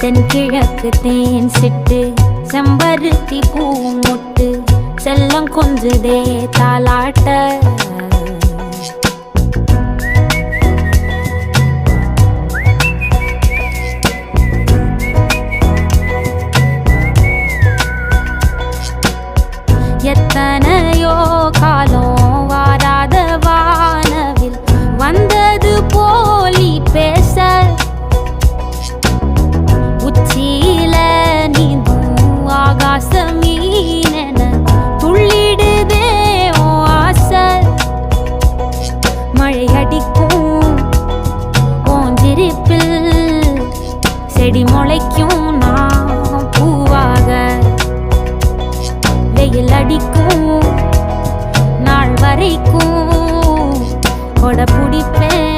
தென்கிழக்கு தேன் சிட்டு செம்பருத்தி பூ முட்டு செல்லம் கொஞ்சுதே தாலாட்ட எத்தனையோ காலம் வாராத வானவில் வந்தது போலி பேச உச்சியில நீந்தும் ஆகாச மீனென துள்ளிடுதே ஓ ஆசை மழை அடிக்கும் ஓஞ்சிருப்பில் செடி முளைக்கும் நான் பூவாக வெயில் அடிக்கும் நாள் வரைக்கும் கொடை பிடிப்பேன்